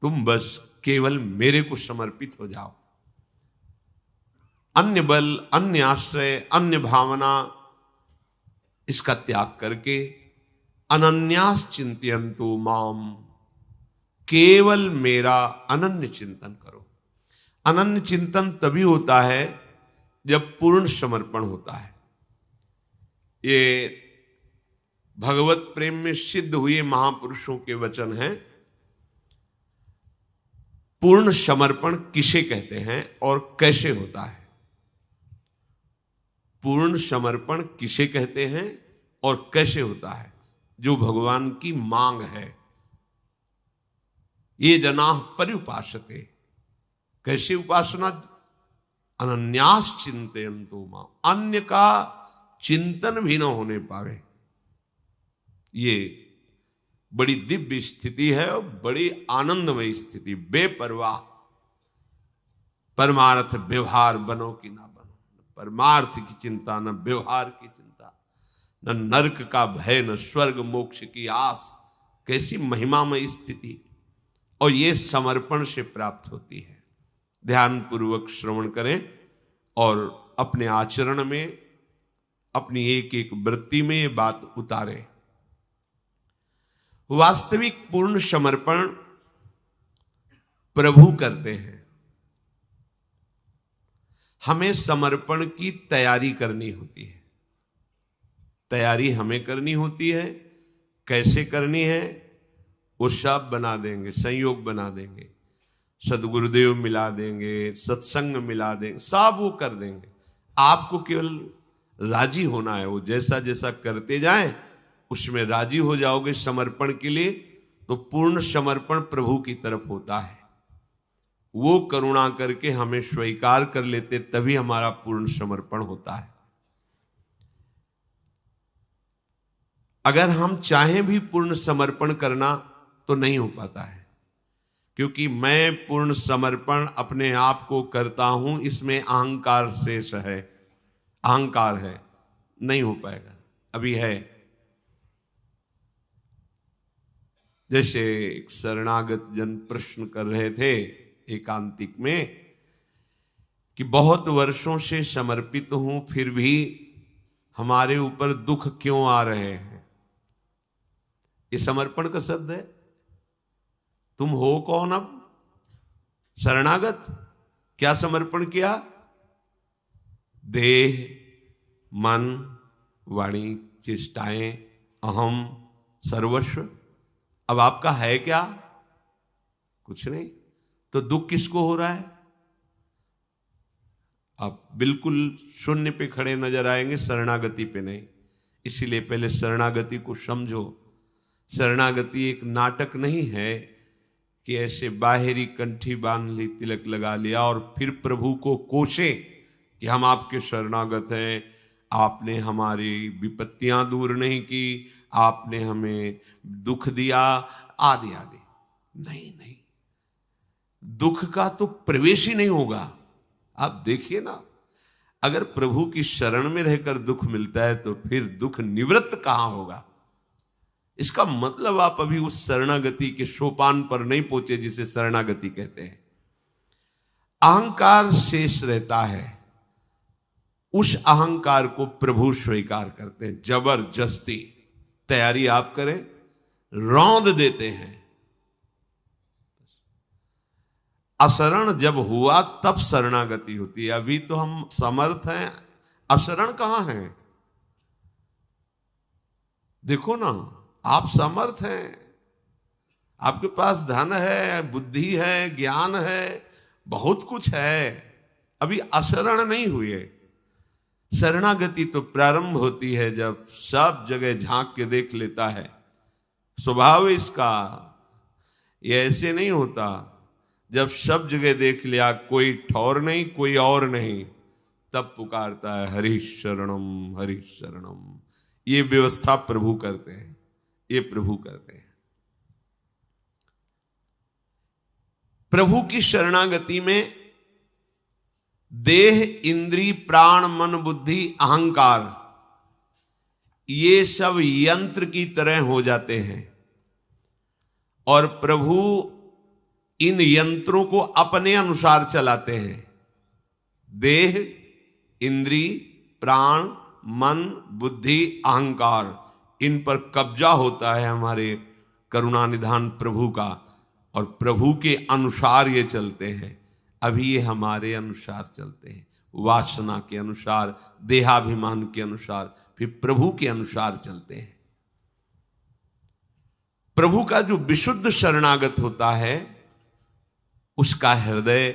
तुम बस केवल मेरे को समर्पित हो जाओ। अन्य बल, अन्य आश्रय, अन्य भावना, इसका त्याग करके अनन्यास चिंतयन्तु माम, केवल मेरा अनन्य चिंतन करो। अनन्य चिंतन तभी होता है जब पूर्ण समर्पण होता है। ये भगवत प्रेम में सिद्ध हुए महापुरुषों के वचन हैं। पूर्ण समर्पण किसे कहते हैं और कैसे होता है? पूर्ण समर्पण किसे कहते हैं और कैसे होता है? जो भगवान की मांग है। ये जनाः पर्युपासते, कैसे उपासना? अनन्यास चिंतयन्तु मां, अन्य का चिंतन भी न होने पावे। ये बड़ी दिव्य स्थिति है और बड़ी आनंदमय स्थिति। बेपरवाह, परमार्थ व्यवहार बनो कि ना बनो, परमार्थ की चिंता, न व्यवहार की चिंता, न नरक का भय, न स्वर्ग मोक्ष की आस। कैसी महिमामय स्थिति! और ये समर्पण से प्राप्त होती है। ध्यान पूर्वक श्रवण करें और अपने आचरण में, अपनी एक एक वृत्ति में ये बात उतारें। वास्तविक पूर्ण समर्पण प्रभु करते हैं। हमें समर्पण की तैयारी करनी होती है। तैयारी हमें करनी होती है। कैसे करनी है? वो सब बना देंगे, संयोग बना देंगे, सदगुरुदेव मिला देंगे, सत्संग मिला देंगे, सब वो कर देंगे। आपको केवल राजी होना है। वो जैसा जैसा करते जाएं उसमें राजी हो जाओगे समर्पण के लिए, तो पूर्ण समर्पण प्रभु की तरफ होता है। वो करुणा करके हमें स्वीकार कर लेते, तभी हमारा पूर्ण समर्पण होता है। अगर हम चाहें भी पूर्ण समर्पण करना तो नहीं हो पाता है, क्योंकि मैं पूर्ण समर्पण अपने आप को करता हूं, इसमें अहंकार शेष है, अहंकार है, नहीं हो पाएगा। अभी है। जैसे एक शरणागत जन प्रश्न कर रहे थे एकांतिक में कि बहुत वर्षों से समर्पित हूं, फिर भी हमारे ऊपर दुख क्यों आ रहे हैं? ये समर्पण का शब्द है। तुम हो कौन अब? शरणागत। क्या समर्पण किया? देह, मन, वाणी, चेष्टाएं, अहम, सर्वस्व। अब आपका है क्या? कुछ नहीं। तो दुख किसको हो रहा है? आप बिल्कुल शून्य पे खड़े नजर आएंगे, शरणागति पे नहीं। इसीलिए पहले शरणागति को समझो। शरणागति एक नाटक नहीं है कि ऐसे बाहरी कंठी बांध ली, तिलक लगा लिया और फिर प्रभु को कोसे कि हम आपके शरणागत हैं, आपने हमारी विपत्तियां दूर नहीं की, आपने हमें दुख दिया, आदि आदि। नहीं नहीं, दुख का तो प्रवेश ही नहीं होगा। आप देखिए ना, अगर प्रभु की शरण में रहकर दुख मिलता है तो फिर दुख निवृत्त कहां होगा? इसका मतलब आप अभी उस शरणागति के सोपान पर नहीं पहुंचे जिसे शरणागति कहते हैं। अहंकार शेष रहता है, उस अहंकार को प्रभु स्वीकार करते हैं। जबरदस्ती तैयारी आप करें, रौंद देते हैं। अशरण जब हुआ तब शरणागति होती है। अभी तो हम समर्थ हैं, अशरण कहां हैं? देखो ना, आप समर्थ हैं, आपके पास धन है, बुद्धि है, ज्ञान है, बहुत कुछ है, अभी अशरण नहीं हुए। शरणागति तो प्रारंभ होती है जब सब जगह झांक के देख लेता है। स्वभाव इसका ये ऐसे नहीं होता। जब सब जगह देख लिया, कोई ठौर नहीं, कोई और नहीं, तब पुकारता है हरि शरणम, हरि शरणम। ये व्यवस्था प्रभु करते हैं, ये प्रभु करते हैं। प्रभु की शरणागति में देह, इंद्री, प्राण, मन, बुद्धि, अहंकार, ये सब यंत्र की तरह हो जाते हैं और प्रभु इन यंत्रों को अपने अनुसार चलाते हैं। देह, इंद्री, प्राण, मन, बुद्धि, अहंकार, इन पर कब्जा होता है हमारे करुणानिधान प्रभु का, और प्रभु के अनुसार ये चलते हैं। अभी ये हमारे अनुसार चलते हैं, वासना के अनुसार, देहाभिमान के अनुसार, फिर प्रभु के अनुसार चलते हैं। प्रभु का जो विशुद्ध शरणागत होता है, उसका हृदय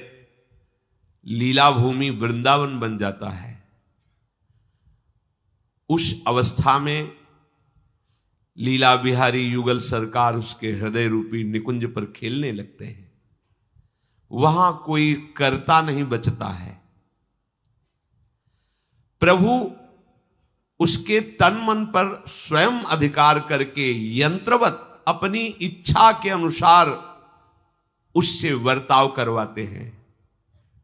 लीला भूमि वृंदावन बन जाता है। उस अवस्था में लीला बिहारी युगल सरकार उसके हृदय रूपी निकुंज पर खेलने लगते हैं। वहां कोई कर्ता नहीं बचता है। प्रभु उसके तन मन पर स्वयं अधिकार करके यंत्रवत अपनी इच्छा के अनुसार उससे वर्ताव करवाते हैं।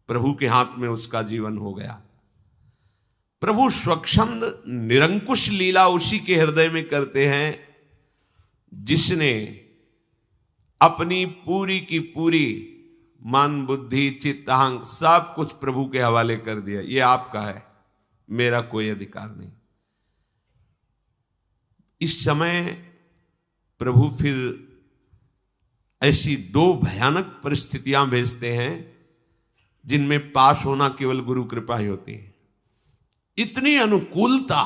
प्रभु के हाथ में उसका जीवन हो गया। प्रभु स्वच्छंद निरंकुश लीला उसी के हृदय में करते हैं जिसने अपनी पूरी की पूरी मन, बुद्धि, चित्त, अहंग सब कुछ प्रभु के हवाले कर दिया। ये आपका है, मेरा कोई अधिकार नहीं। इस समय प्रभु फिर ऐसी दो भयानक परिस्थितियां भेजते हैं जिनमें पास होना केवल गुरु कृपा ही होती है। इतनी अनुकूलता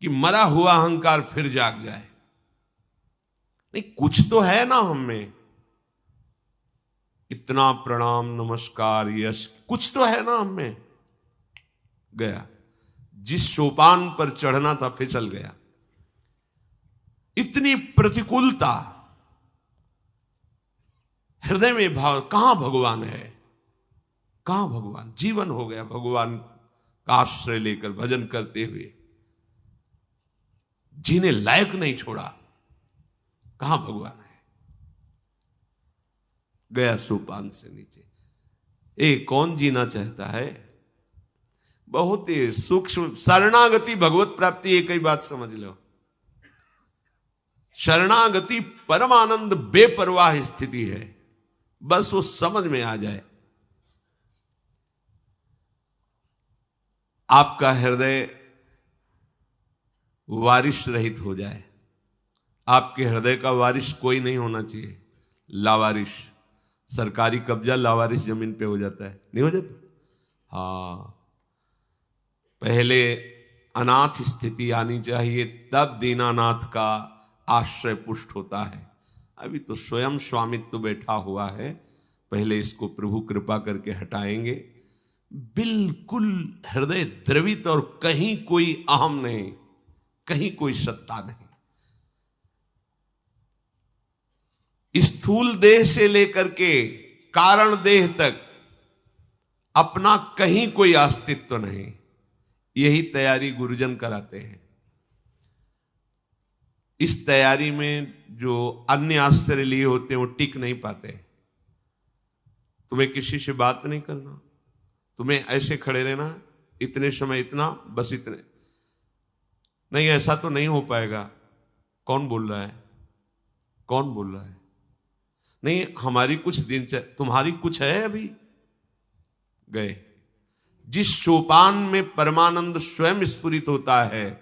कि मरा हुआ अहंकार फिर जाग जाए। नहीं, कुछ तो है ना हम में, इतना प्रणाम नमस्कार यश, कुछ तो है ना हम में। गया, जिस सोपान पर चढ़ना था फिसल गया। इतनी प्रतिकूलता, हृदय में भाव, कहां भगवान है, कहां भगवान। जीवन हो गया भगवान का आश्रय लेकर भजन करते हुए, जीने लायक नहीं छोड़ा। कहां भगवान है। गया सोपान से नीचे। कौन जीना चाहता है। बहुत ही सूक्ष्म शरणागति भगवत प्राप्ति, एक ही बात समझ लो। शरणागति परमानंद बेपरवाह स्थिति है, बस वो समझ में आ जाए। आपका हृदय वारिश रहित हो जाए। आपके हृदय का वारिश कोई नहीं होना चाहिए। लावारिश, सरकारी कब्जा लावारिश जमीन पे हो जाता है, नहीं हो जाता। हाँ, पहले अनाथ स्थिति आनी चाहिए, तब दीनानाथ का आश्रय पुष्ट होता है। अभी तो स्वयं स्वामित्व बैठा हुआ है, पहले इसको प्रभु कृपा करके हटाएंगे। बिल्कुल हृदय द्रवित और कहीं कोई अहम नहीं, कहीं कोई सत्ता नहीं। स्थूल देह से लेकर के कारण देह तक अपना कहीं कोई अस्तित्व नहीं। यही तैयारी गुरुजन कराते हैं। इस तैयारी में जो अन्य आश्रय लिए होते हैं वो टिक नहीं पाते। तुम्हें किसी से बात नहीं करना, तुम्हें ऐसे खड़े रहना, इतने समय इतना, बस इतने। नहीं, ऐसा तो नहीं हो पाएगा। कौन बोल रहा है, कौन बोल रहा है। नहीं, हमारी कुछ दिन, तुम्हारी कुछ है अभी। गए। जिस सोपान में परमानंद स्वयं स्फुरित होता है,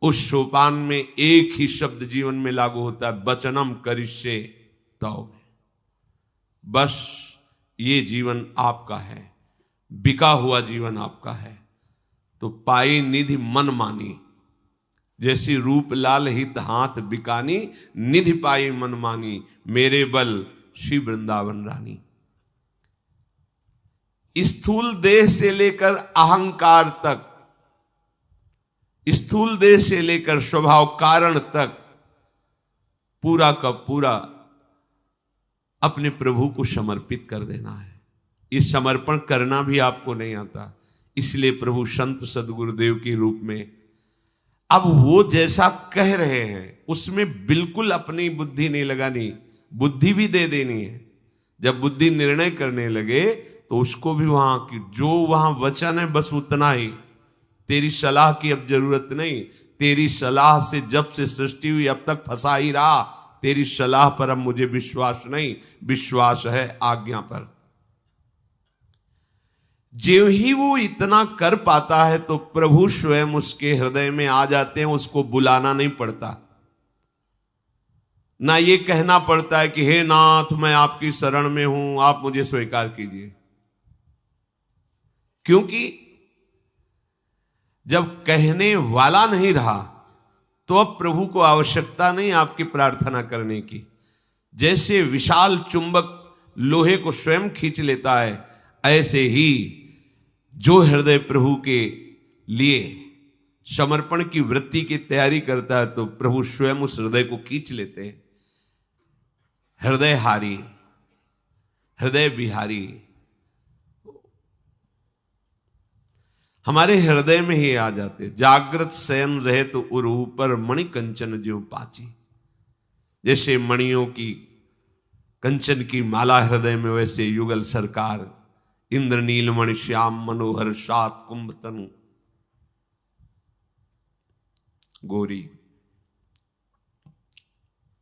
उस सोपान में एक ही शब्द जीवन में लागू होता है, वचनम करिष्ये तव। बस ये जीवन आपका है, बिका हुआ जीवन आपका है। तो पाई निधि मन मानी, जैसी रूप लाल हित हाथ बिकानी, निधि पाई मन मानी, मेरे बल श्री वृंदावन रानी। स्थूल देह से लेकर अहंकार तक, स्थूल देह से लेकर स्वभाव कारण तक पूरा का पूरा अपने प्रभु को समर्पित कर देना है। ये समर्पण करना भी आपको नहीं आता, इसलिए प्रभु संत सदगुरुदेव के रूप में अब वो जैसा कह रहे हैं उसमें बिल्कुल अपनी बुद्धि नहीं लगानी, बुद्धि भी दे देनी है। जब बुद्धि निर्णय करने लगे तो उसको भी वहां की जो वहां वचन है बस उतना ही। तेरी सलाह की अब जरूरत नहीं, तेरी सलाह से जब से सृष्टि हुई अब तक फंसा ही रहा, तेरी सलाह पर अब मुझे विश्वास नहीं, विश्वास है आज्ञा पर। जो ही वो इतना कर पाता है तो प्रभु स्वयं उसके हृदय में आ जाते हैं, उसको बुलाना नहीं पड़ता, ना ये कहना पड़ता है कि हे नाथ मैं आपकी शरण में हूं, आप मुझे स्वीकार कीजिए। क्योंकि जब कहने वाला नहीं रहा तो अब प्रभु को आवश्यकता नहीं आपकी प्रार्थना करने की। जैसे विशाल चुंबक लोहे को स्वयं खींच लेता है, ऐसे ही जो हृदय प्रभु के लिए समर्पण की वृत्ति की तैयारी करता है तो प्रभु स्वयं उस हृदय को खींच लेते हैं। हृदय हारी, हृदय बिहारी हमारे हृदय में ही आ जाते। जागृत शयन रहे तो उरू पर मणि कंचन ज्यों पाची। जैसे मणियों की कंचन की माला हृदय में, वैसे युगल सरकार इंद्रनील मणि श्याम मनोहर सात कुंभ तनु गोरी।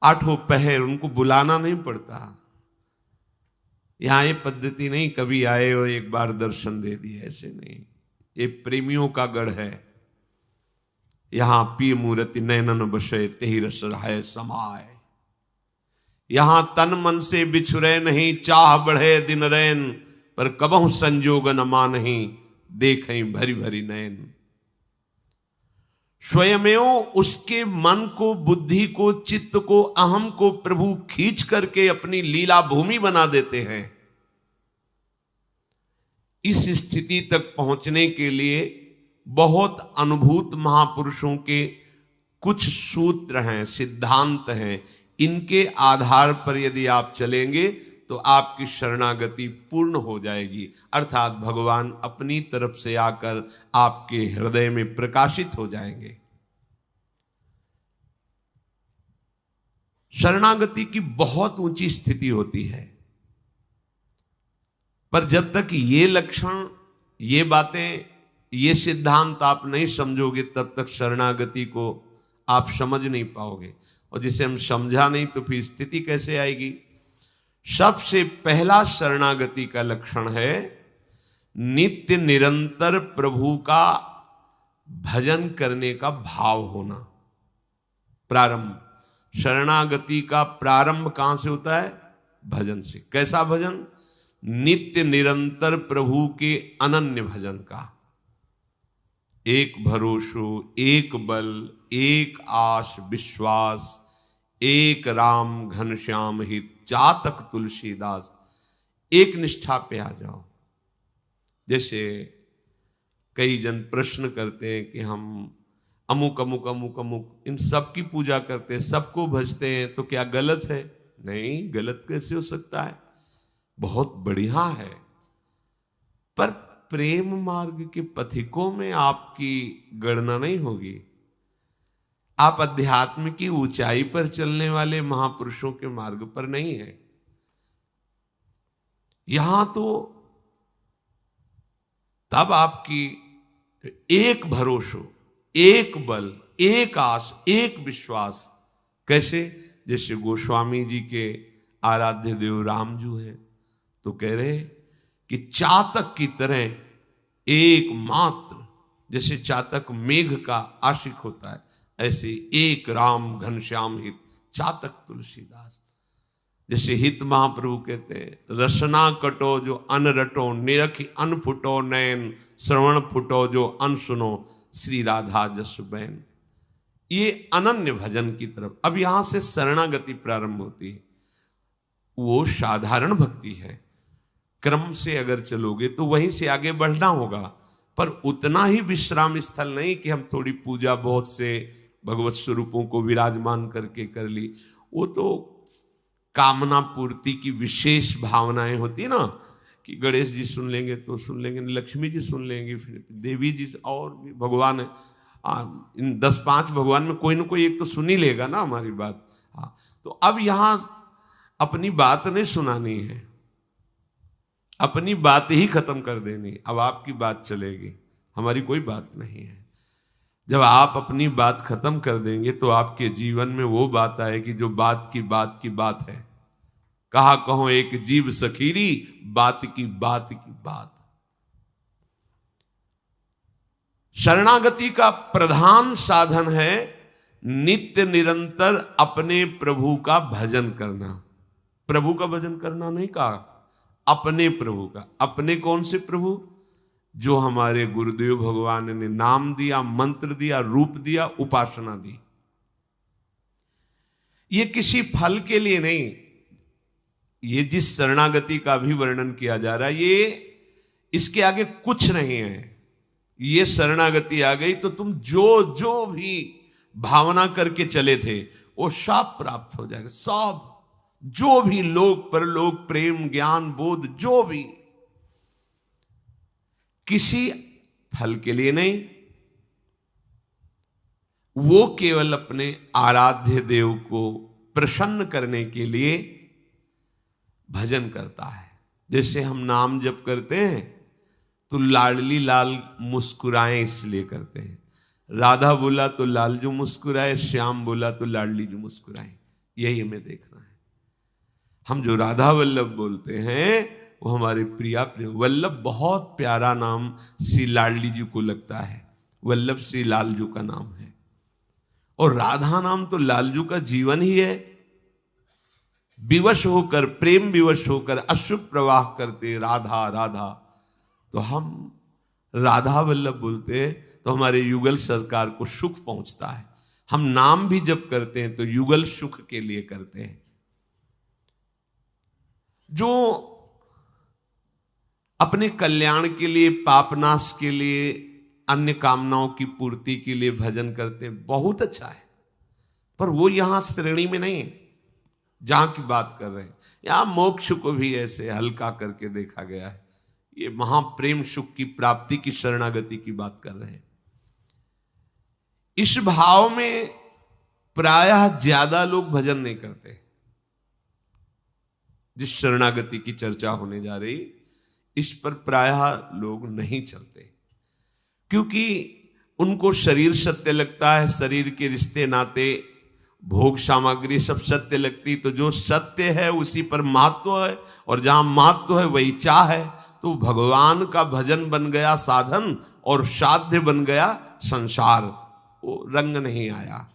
आठों पहर, उनको बुलाना नहीं पड़ता। यहां ये पद्धति नहीं कभी आए और एक बार दर्शन दे दिए, ऐसे नहीं। ये प्रेमियों का गढ़ है। यहां पी मूर्ति नैनन बसे तेहि रस रहाय समाय। यहां तन मन से बिछुरे नहीं, चाह बढ़े दिन रैन, पर कबहु संजोग न मानहि, देखें भरी भरी नैन। स्वयमेव उसके मन को, बुद्धि को, चित्त को, अहम को प्रभु खींच करके अपनी लीला भूमि बना देते हैं। इस स्थिति तक पहुंचने के लिए बहुत अनुभूत महापुरुषों के कुछ सूत्र हैं, सिद्धांत हैं। इनके आधार पर यदि आप चलेंगे तो आपकी शरणागति पूर्ण हो जाएगी, अर्थात भगवान अपनी तरफ से आकर आपके हृदय में प्रकाशित हो जाएंगे। शरणागति की बहुत ऊंची स्थिति होती है, पर जब तक ये लक्षण, ये बातें, ये सिद्धांत आप नहीं समझोगे तब तक शरणागति को आप समझ नहीं पाओगे। और जिसे हम समझा नहीं तो फिर स्थिति कैसे आएगी। सबसे पहला शरणागति का लक्षण है नित्य निरंतर प्रभु का भजन करने का भाव होना। प्रारंभ, शरणागति का प्रारंभ कहां से होता है? भजन से। कैसा भजन? नित्य निरंतर प्रभु के अनन्य भजन का। एक भरोसो, एक बल, एक आस विश्वास, एक राम घनश्याम हित, चातक तुलसीदास। एक निष्ठा पे आ जाओ। जैसे कई जन प्रश्न करते हैं कि हम अमुक अमुक अमुक अमुक इन सब की पूजा करते हैं, सबको भजते हैं, तो क्या गलत है? नहीं, गलत कैसे हो सकता है? बहुत बढ़िया है। पर प्रेम मार्ग के पथिकों में आपकी गणना नहीं होगी। आप अध्यात्म की ऊंचाई पर चलने वाले महापुरुषों के मार्ग पर नहीं है। यहां तो तब आपकी एक भरोसो, एक बल, एक आस, एक विश्वास। कैसे? जैसे गोस्वामी जी के आराध्य देव रामजू हैं, तो कह रहे कि चातक की तरह एकमात्र, जैसे चातक मेघ का आशिक होता है, ऐसे एक राम घनश्याम हित, चातक तुलसीदास। जैसे हित महाप्रभु कहते हैं, रसना कटो जो अन रटो, निरखी अन फुटो नैन, श्रवण फुटो जो अन सुनो, श्री राधा जस बैन। ये अनन्य भजन की तरफ। अब यहां से शरणागति प्रारंभ होती है। वो साधारण भक्ति है। क्रम से अगर चलोगे तो वहीं से आगे बढ़ना होगा, पर उतना ही विश्राम स्थल नहीं कि हम थोड़ी पूजा बहुत से भगवत स्वरूपों को विराजमान करके कर ली। वो तो कामना पूर्ति की विशेष भावनाएं होती है ना, कि गणेश जी सुन लेंगे तो सुन लेंगे, लक्ष्मी जी सुन लेंगे, फिर देवी जी, और भी भगवान है। इन 10-5 भगवान में कोई ना कोई एक तो सुन ही लेगा ना हमारी बात। हाँ, तो अब यहां अपनी बात नहीं सुनानी है, अपनी बात ही खत्म कर देनी। अब आपकी बात चलेगी, हमारी कोई बात नहीं है। जब आप अपनी बात खत्म कर देंगे तो आपके जीवन में वो बात आएगी जो बात की बात है। कहा कहो एक जीव सखीरी, बात की बात। शरणागति का प्रधान साधन है नित्य निरंतर अपने प्रभु का भजन करना। प्रभु का भजन करना नहीं कहा, अपने प्रभु का। अपने कौन से प्रभु? जो हमारे गुरुदेव भगवान ने नाम दिया, मंत्र दिया, रूप दिया, उपासना दी। ये किसी फल के लिए नहीं। ये जिस शरणागति का भी वर्णन किया जा रहा है, ये इसके आगे कुछ नहीं है। ये शरणागति आ गई तो तुम जो भी भावना करके चले थे वो सब प्राप्त हो जाएगा। सब जो भी लोक परलोक, प्रेम, ज्ञान, बोध, जो भी, किसी फल के लिए नहीं। वो केवल अपने आराध्य देव को प्रसन्न करने के लिए भजन करता है। जैसे हम नाम जप करते हैं तो लाडली लाल मुस्कुराए इसलिए करते हैं। राधा बोला तो लाल जो मुस्कुराए, श्याम बोला तो लाडली जो मुस्कुराए। यही हमें देखना है। हम जो राधा वल्लभ बोलते हैं वो हमारे प्रिया प्रिय वल्लभ, बहुत प्यारा नाम श्री लाडली जी को लगता है। वल्लभ श्री लालजू का नाम है। और राधा नाम तो लालजू का जीवन ही है। विवश होकर, प्रेम विवश होकर अश्रु प्रवाह करते राधा राधा। तो हम राधा वल्लभ बोलते हैं तो हमारे युगल सरकार को सुख पहुंचता है। हम नाम भी जब करते हैं तो युगल सुख के लिए करते हैं। जो अपने कल्याण के लिए, पापनाश के लिए, अन्य कामनाओं की पूर्ति के लिए भजन करते हैं, बहुत अच्छा है। पर वो यहां श्रेणी में नहीं है जहां की बात कर रहे हैं। यहां मोक्ष को भी ऐसे हल्का करके देखा गया है। ये महाप्रेम सुख की प्राप्ति की शरणागति की बात कर रहे हैं। इस भाव में प्रायः ज्यादा लोग भजन नहीं करते। जिस शरणागति की चर्चा होने जा रही, इस पर प्रायः लोग नहीं चलते, क्योंकि उनको शरीर सत्य लगता है। शरीर के रिश्ते नाते, भोग सामग्री सब सत्य लगती। तो जो सत्य है उसी पर महत्व है, और जहां महत्व है वही चाह है। तो भगवान का भजन बन गया साधन और साध्य बन गया संसार। वो रंग नहीं आया।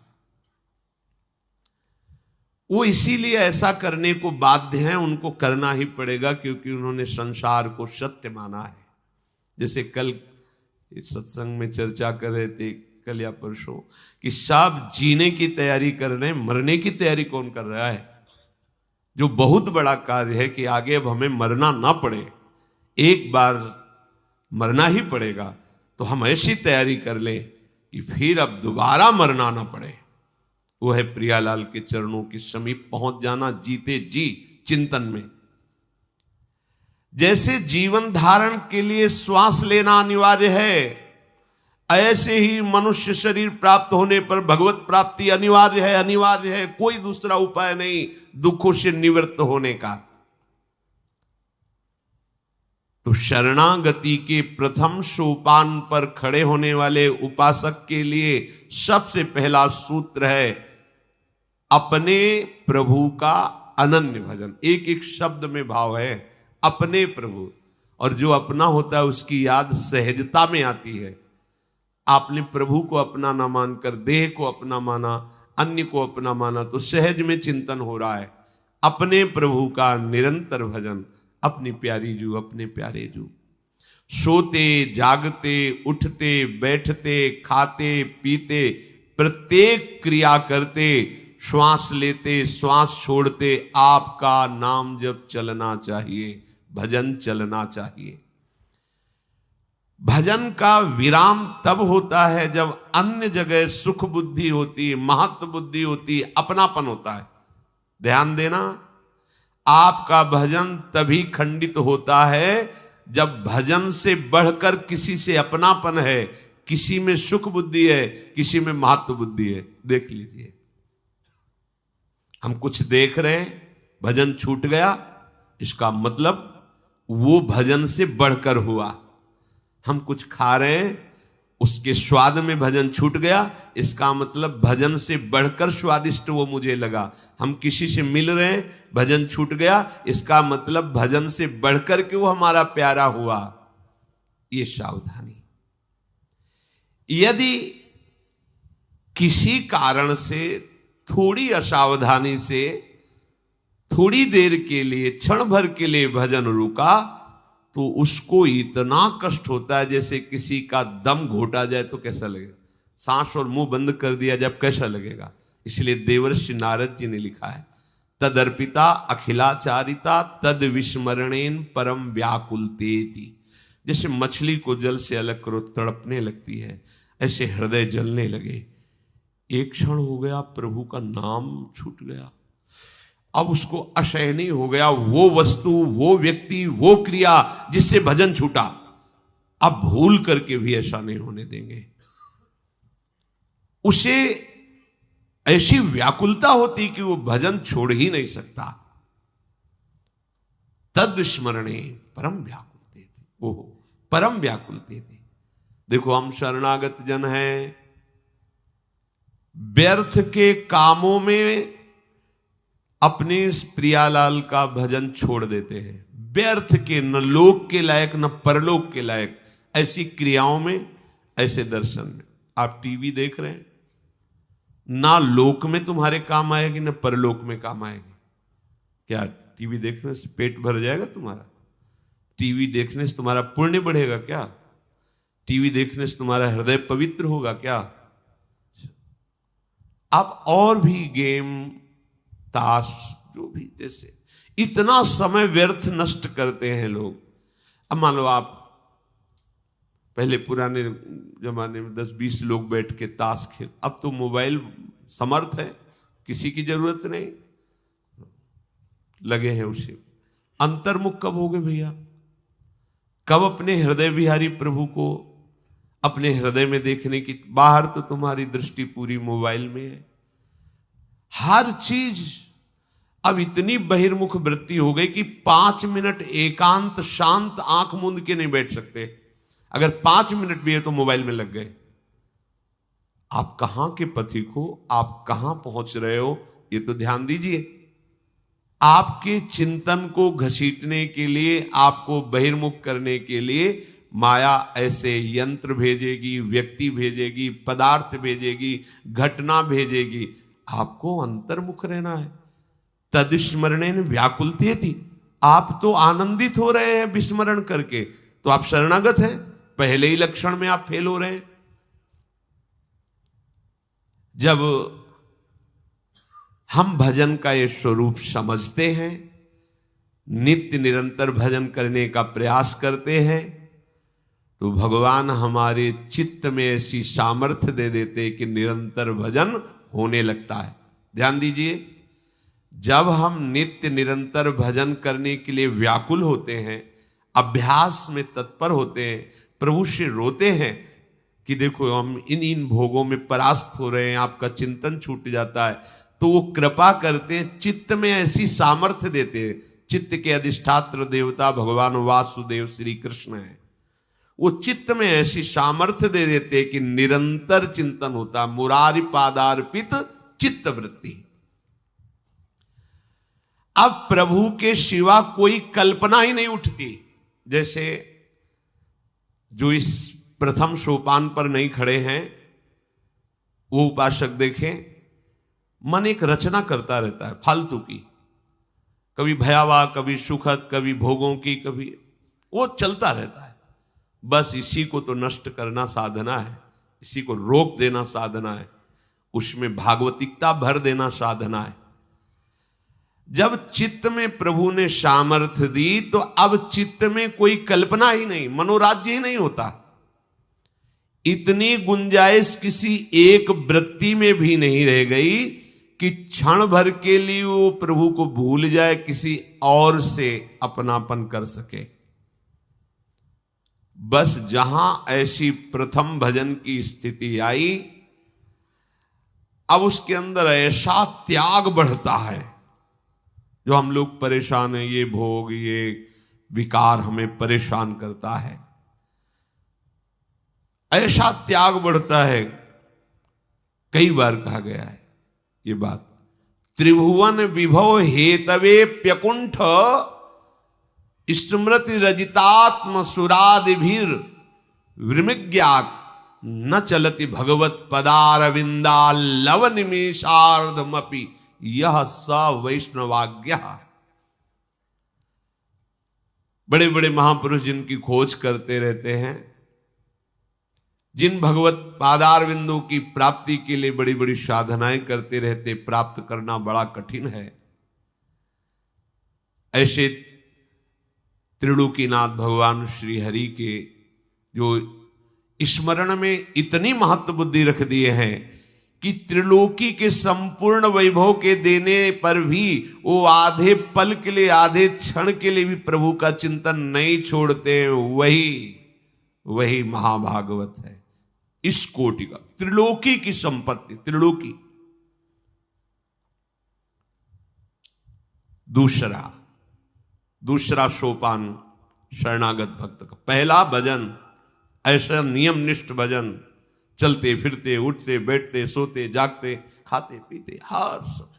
वो इसीलिए ऐसा करने को बाध्य हैं। उनको करना ही पड़ेगा क्योंकि उन्होंने संसार को सत्य माना है। जैसे कल इस सत्संग में चर्चा कर रहे थे, कल या परसों, कि सब जीने की तैयारी कर रहे हैं, मरने की तैयारी कौन कर रहा है? जो बहुत बड़ा कार्य है कि आगे अब हमें मरना ना पड़े। एक बार मरना ही पड़ेगा तो हम ऐसी तैयारी कर लें कि फिर अब दोबारा मरना ना पड़े। वो है प्रियालाल के चरणों के समीप पहुंच जाना, जीते जी चिंतन में। जैसे जीवन धारण के लिए श्वास लेना अनिवार्य है, ऐसे ही मनुष्य शरीर प्राप्त होने पर भगवत प्राप्ति अनिवार्य है। अनिवार्य है, कोई दूसरा उपाय नहीं दुखों से निवृत्त होने का। तो शरणागति के प्रथम सोपान पर खड़े होने वाले उपासक के लिए सबसे पहला सूत्र है अपने प्रभु का अनन्य भजन। एक एक शब्द में भाव है अपने प्रभु। और जो अपना होता है उसकी याद सहजता में आती है। आपने प्रभु को अपना ना मानकर देह को अपना माना, अन्य को अपना माना, तो सहज में चिंतन हो रहा है अपने प्रभु का निरंतर भजन। अपनी प्यारी जू, अपने प्यारे जू। सोते जागते, उठते बैठते, खाते पीते, प्रत्येक क्रिया करते, श्वास लेते श्वास छोड़ते, आपका नाम जब चलना चाहिए, भजन चलना चाहिए। भजन का विराम तब होता है जब अन्य जगह सुख बुद्धि होती, महत्व बुद्धि होती, अपनापन होता है। ध्यान देना, आपका भजन तभी खंडित होता है जब भजन से बढ़कर किसी से अपनापन है, किसी में सुख बुद्धि है, किसी में महत्व बुद्धि है। देख लीजिए, हम कुछ देख रहे हैं, भजन छूट गया, इसका मतलब वो भजन से बढ़कर हुआ। हम कुछ खा रहे हैं, उसके स्वाद में भजन छूट गया, इसका मतलब भजन से बढ़कर स्वादिष्ट वो मुझे लगा। हम किसी से मिल रहे हैं, भजन छूट गया, इसका मतलब भजन से बढ़कर के वो हमारा प्यारा हुआ। ये सावधानी। यदि किसी कारण से थोड़ी असावधानी से थोड़ी देर के लिए, क्षण भर के लिए भजन रुका, तो उसको इतना कष्ट होता है जैसे किसी का दम घोटा जाए तो कैसा लगेगा। सांस और मुंह बंद कर दिया जब कैसा लगेगा। इसलिए देवर्षि नारद जी ने लिखा है, तदर्पिता अखिलाचारिता तद विस्मरणेन परम व्याकुलतेति। जैसे मछली को जल से अलग करो तड़पने लगती है, ऐसे हृदय जलने लगे। एक क्षण हो गया, प्रभु का नाम छूट गया, अब उसको असहनीय हो गया। वो वस्तु, वो व्यक्ति, वो क्रिया जिससे भजन छूटा, अब भूल करके भी ऐसा नहीं होने देंगे। उसे ऐसी व्याकुलता होती कि वो भजन छोड़ ही नहीं सकता। तद स्मरणे परम व्याकुलते थे, ओहो परम व्याकुलते थे। देखो हम शरणागत जन हैं, व्यर्थ के कामों में अपने इस प्रियालाल का भजन छोड़ देते हैं। व्यर्थ के, न लोक के लायक न परलोक के लायक, ऐसी क्रियाओं में, ऐसे दर्शन में। आप टीवी देख रहे हैं, ना लोक में तुम्हारे काम आएगी न परलोक में काम आएगी। क्या टीवी देखने से पेट भर जाएगा तुम्हारा? टीवी देखने से तुम्हारा पुण्य बढ़ेगा क्या? टीवी देखने से तुम्हारा हृदय पवित्र होगा क्या? आप और भी गेम, ताश, जो भी, जैसे इतना समय व्यर्थ नष्ट करते हैं लोग। अब मान लो आप पहले पुराने जमाने में 10-20 लोग बैठ के ताश खेल, अब तो मोबाइल समर्थ है, किसी की जरूरत नहीं, लगे हैं उसे। अंतर्मुख कब होगे भैया? कब अपने हृदय बिहारी प्रभु को अपने हृदय में देखने की? बाहर तो तुम्हारी दृष्टि पूरी मोबाइल में है। हर चीज अब इतनी बहिर्मुख वृत्ति हो गई कि 5 मिनट एकांत शांत आंख मूंद के नहीं बैठ सकते। अगर 5 मिनट भी है तो मोबाइल में लग गए। आप कहां के पथिक हो, आप कहां पहुंच रहे हो, ये तो ध्यान दीजिए। आपके चिंतन को घसीटने के लिए, आपको बहिर्मुख करने के लिए माया ऐसे यंत्र भेजेगी, व्यक्ति भेजेगी, पदार्थ भेजेगी, घटना भेजेगी। आपको अंतर्मुख रहना है। तदस्मरणे व्याकुलते थी। आप तो आनंदित हो रहे हैं विस्मरण करके, तो आप शरणागत हैं। पहले ही लक्षण में आप फेल हो रहे हैं। जब हम भजन का ये स्वरूप समझते हैं, नित्य निरंतर भजन करने का प्रयास करते हैं, तो भगवान हमारे चित्त में ऐसी सामर्थ्य दे देते कि निरंतर भजन होने लगता है। ध्यान दीजिए, जब हम नित्य निरंतर भजन करने के लिए व्याकुल होते हैं, अभ्यास में तत्पर होते हैं, प्रभु से रोते हैं कि देखो हम इन भोगों में परास्त हो रहे हैं, आपका चिंतन छूट जाता है, तो वो कृपा करते हैं, चित्त में ऐसी सामर्थ्य देते हैं। चित्त के अधिष्ठात्र देवता भगवान वासुदेव श्री कृष्ण है। वो चित्त में ऐसी सामर्थ्य दे देते कि निरंतर चिंतन होता। मुरारी पादार्पित चित्त वृत्ति। अब प्रभु के सिवा कोई कल्पना ही नहीं उठती। जैसे जो इस प्रथम सोपान पर नहीं खड़े हैं, वो उपासक देखें, मन एक रचना करता रहता है फालतू की, कभी भयावह, कभी सुखद, कभी भोगों की, कभी, वो चलता रहता है। बस इसी को तो नष्ट करना साधना है, इसी को रोक देना साधना है, उसमें भागवतिकता भर देना साधना है। जब चित्त में प्रभु ने सामर्थ्य दी, तो अब चित्त में कोई कल्पना ही नहीं, मनोराज्य ही नहीं होता। इतनी गुंजाइश किसी एक वृत्ति में भी नहीं रह गई कि क्षण भर के लिए वो प्रभु को भूल जाए, किसी और से अपनापन कर सके। बस जहां ऐसी प्रथम भजन की स्थिति आई, अब उसके अंदर ऐसा त्याग बढ़ता है। जो हम लोग परेशान हैं, ये भोग, ये विकार हमें परेशान करता है, ऐसा त्याग बढ़ता है। कई बार कहा गया है ये बात, त्रिभुवन विभव हेतवे प्यकुंठ स्मृति रजितात्म सुरादिभिर विमृज्ञात न चलति भगवत पदारविंदा लव निमेषार्धमपि यह स वैष्णवाज्ञा। बड़े बड़े महापुरुष जिनकी खोज करते रहते हैं, जिन भगवत पादारविंदों की प्राप्ति के लिए बड़ी बड़ी साधनाएं करते रहते, प्राप्त करना बड़ा कठिन है। ऐसे त्रिलोकीनाथ भगवान श्री हरि के जो स्मरण में इतनी महत्व बुद्धि रख दिए हैं कि त्रिलोकी के संपूर्ण वैभव के देने पर भी वो आधे पल के लिए, आधे क्षण के लिए भी प्रभु का चिंतन नहीं छोड़ते। वही महाभागवत है, इस कोटि का, त्रिलोकी की संपत्ति, त्रिलोकी। दूसरा सोपान शरणागत भक्त का। पहला भजन, ऐसा नियम निष्ठ भजन, चलते फिरते, उठते बैठते, सोते जागते, खाते पीते, हर सब।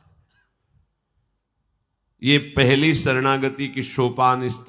ये पहली शरणागति की सोपान स्थिति।